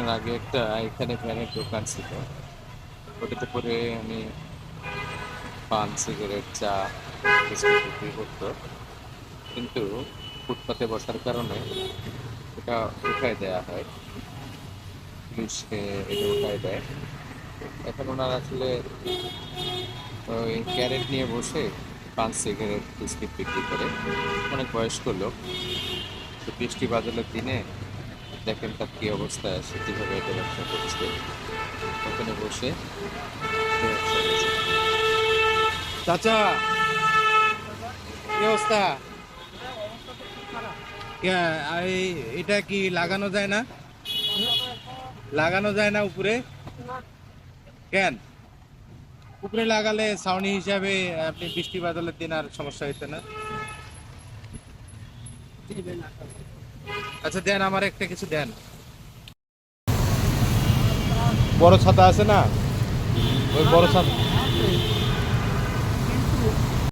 এর আগে একটা এখানে ভ্যানের দোকান ছিল, ওটাতে করে আমি পান, সিগারেট, চা, বিস্কুট বিক্রি করতো। কিন্তু ফুটপাতে বসার কারণে এটা উঠায় দেয়া হয়, পুলিশকে এটা উঠায় দেয়। এখন ওনারা আসলে ওই ক্যারেট নিয়ে বসে পান, সিগারেট, বিস্কিট বিক্রি করে। অনেক বয়স্ক লোক। তো বৃষ্টি বাদলের দিনে দেখেন তার কি অবস্থায় আছে, কিভাবে এটা ব্যবসা করছে। ওখানে বসে ব্যবসা করছে। চাচা, কি অবস্থা? এটা কি লাগানো যায় না? লাগানো যায় না উপরে? কেন? উপরে লাগালে ছাউনি হিসাবে আপনি বৃষ্টি বাদলের দিন আর সমস্যা হইতো না। আচ্ছা দেন, আমার একটা কিছু দেন। বড় ছাতা আছে না? ওই বড় ছাতা